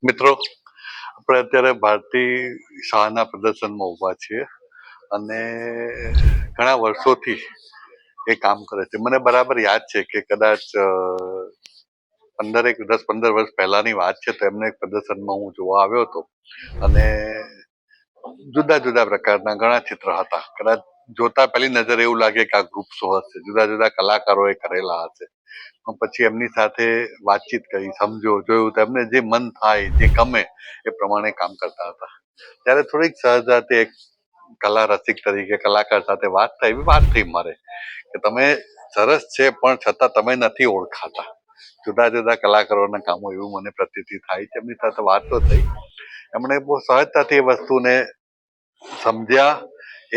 મિત્રો, આપણે અત્યારે ભારતીય શાળાના પ્રદર્શનમાં ઊભા છીએ અને ઘણા વર્ષોથી એ કામ કરે છે. મને બરાબર યાદ છે કે કદાચ 10-15 વર્ષ પહેલાની વાત છે, તો એમને એક પ્રદર્શનમાં હું જોવા આવ્યો હતો અને જુદા જુદા પ્રકારના ઘણા ચિત્ર હતા. કદાચ જોતા પહેલી નજરે એવું લાગે કે આ ગ્રુપ શો હશે, જુદા જુદા કલાકારોએ કરેલા હશે. પછી એમની સાથે વાતચીત કરી, જોયું તો એમને જે મન થાય, જે ગમે એ પ્રમાણે કામ કરતા હતા. ત્યારે થોડીક સહજાતે એક કલા રસિક તરીકે કલાકાર સાથે વાત થઈ મારે કે તમે સરસ છે પણ છતાં તમે નથી ઓળખાતા. જુદા જુદા કલાકારોના કામો એવું મને પ્રતીતિ થાય છે. એમની સાથે વાત તો થઈ, એમણે બહુ સહજતાથી એ વસ્તુને સમજ્યા,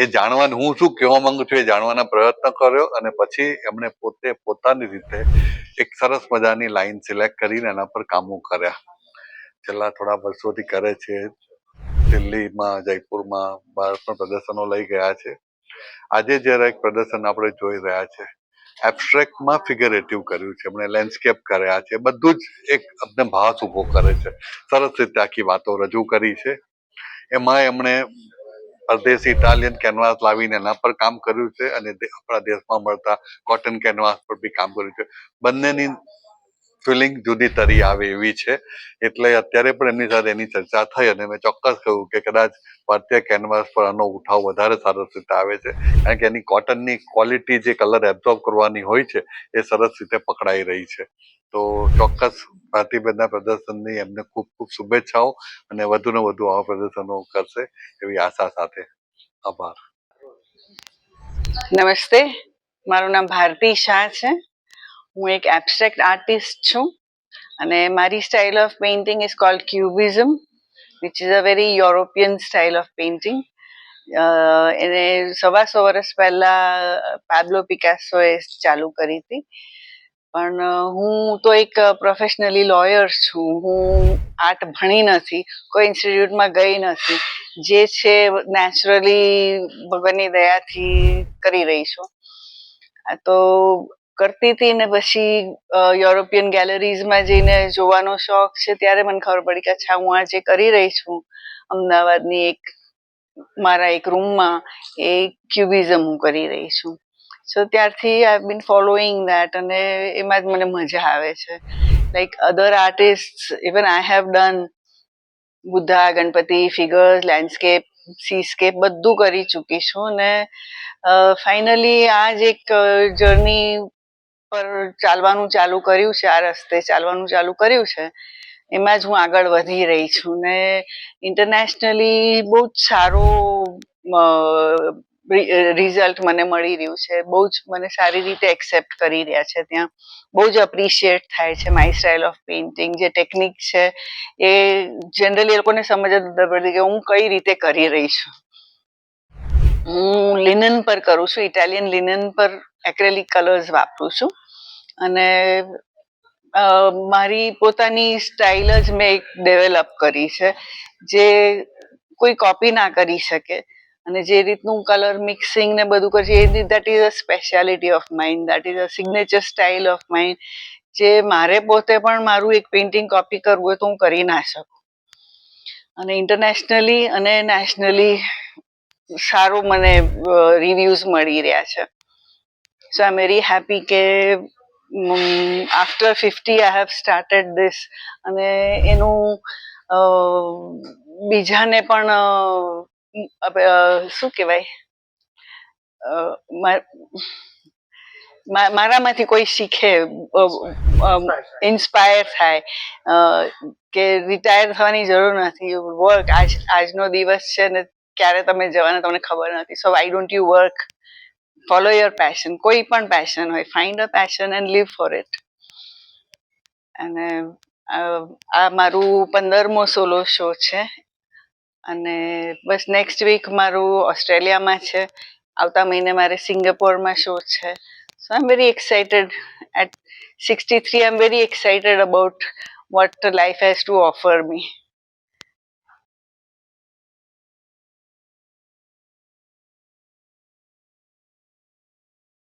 એ જાણવાનું હું શું કહેવા માંગુ છું એ જાણવાના પ્રયત્ન કર્યો અને પછી એમણે પોતે પોતાની રીતે એક સરસ મજાની લાઈન સિલેક્ટ કરીને એના પર કામો કર્યા. છેલ્લા થોડા વર્ષોથી કરે છે. દિલ્હીમાં, જયપુરમાં બહાર પણ પ્રદર્શનો લઈ ગયા છે. આજે જયારે એક પ્રદર્શન આપણે જોઈ રહ્યા છે, એબ્સ્ટ્રેક્ટમાં ફિગરેટિવ કર્યું છે, એમણે લેન્ડસ્કેપ કર્યા છે. બધું જ એક અમને ભાસ ઉભો કરે છે. સરસ રીતે આખી વાતો રજૂ કરી છે. એમાં એમણે પરદેશી ઇટાલિયન કેનવાસ લાવીને એના પર કામ કર્યું છે અને આપણા દેશમાં મળતા કોટન કેનવાસ પર બી કામ કર્યું છે. બંનેની ફિલિંગ જુદી તરી આવે એવી છે. એટલે અત્યારે પણ એમની સાથે એની ચર્ચા થઈ અને મેં ચોક્કસ કહ્યું કે કદાચ ભારતીય કેનવાસ પર આનો ઉઠાવ વધારે સરસ રીતે આવે છે, કારણ કે એની કોટનની ક્વોલિટી, જે કલર એબ્ઝોર્બ કરવાની હોય છે, એ સરસ રીતે પકડાઈ રહી છે. તો ચોક્કસ ભારતીબેનના પ્રદર્શનની એમને ખૂબ ખૂબ શુભેચ્છાઓ અને વધુ ને વધુ આવા પ્રદર્શનો કરશે એવી આશા સાથે. આભાર. નમસ્તે, મારું નામ ભારતી શાહ છે. હું એક એબ્સ્ટ્રેક્ટ આર્ટિસ્ટ છું અને મારી style of painting is called cubism, which is a very European style of painting. એને 125 વર્ષ પહેલા પાબ્લો પિકાસોએ ચાલુ કરી હતી. પણ હું તો એક પ્રોફેશનલી લોયર છું. હું આર્ટ ભણી નથી, કોઈ ઇન્સ્ટિટ્યૂટમાં ગઈ નથી. જે છે નેચરલી ભગવાનની દયાથી કરી રહી છું. તો કરતી હતી ને પછી યુરોપિયન ગેલેરીઝમાં જઈને જોવાનો શોખ છે. ત્યારે મને ખબર પડી કે અચ્છા, હું આ જે કરી રહી છું અમદાવાદની મારા એક રૂમમાં, એ ક્યુબિઝમ હું કરી રહી છું. સો ત્યારથી આઈ બીન ફોલોઈંગ દેટ અને એમાં જ મને મજા આવે છે. Like other artist, even I have done Buddha, Ganpati, figures, landscape, seascape બધું કરી ચૂકી છું. અને ફાઇનલી આ જ એક જર્ની પર ચાલવાનું ચાલુ કર્યું છે, આ રસ્તે ચાલવાનું ચાલુ કર્યું છે. એમાં જ હું આગળ વધી રહી છું ને ઇન્ટરનેશનલી બહુ જ સારું રિઝલ્ટ મને મળી રહ્યું છે. બહુ જ મને સારી રીતે એક્સેપ્ટ કરી રહ્યા છે. ત્યાં બહુ જ એપ્રિશિએટ થાય છે માય સ્ટાઇલ ઓફ પેઇન્ટિંગ. જે ટેકનિક છે એ જનરલી એ લોકોને સમજ જ નથી પડતી કે હું કઈ રીતે કરી રહી છું. હું લિનન પર કરું છું, ઇટાલિયન લિનન પર એક્રેલિક કલર્સ વાપરું છું અને મારી પોતાની સ્ટાઇલ જ મેં એક ડેવલપ કરી છે, જે કોઈ કોપી ના કરી શકે. અને જે રીતનું કલર મિક્સિંગ ને બધું કરે છે, that is a speciality of mind, that is a signature style of mind. જે મારે પોતે પણ મારું એક પેઇન્ટિંગ કોપી કરવું હોય તો હું કરી ના શકું. અને ઇન્ટરનેશનલી અને નેશનલી સારું મને રિવ્યુઝ મળી રહ્યા છે. સો આઈ એમ વેરી હેપી કે after 50 I have started this. અને એનું બીજાને પણ શું કહેવાય, મારામાંથી કોઈ શીખે, ઇન્સ્પાયર થાય કે રિટાયર થવાની જરૂર નથી. વર્ક, આજનો દિવસ છે ને ક્યારે તમે જવાના તમને ખબર નથી. So why don't you work, follow your passion. કોઈ પણ પેશન હોય, find a passion and live for it. અને આ મારું 15મો સોલો શો છે અને બસ નેક્સ્ટ વીક મારું ઓસ્ટ્રેલિયામાં છે. આવતા મહિને મારે સિંગાપોરમાં શો છે. So I'm very excited. At 63, I'm very excited about what life has to offer me.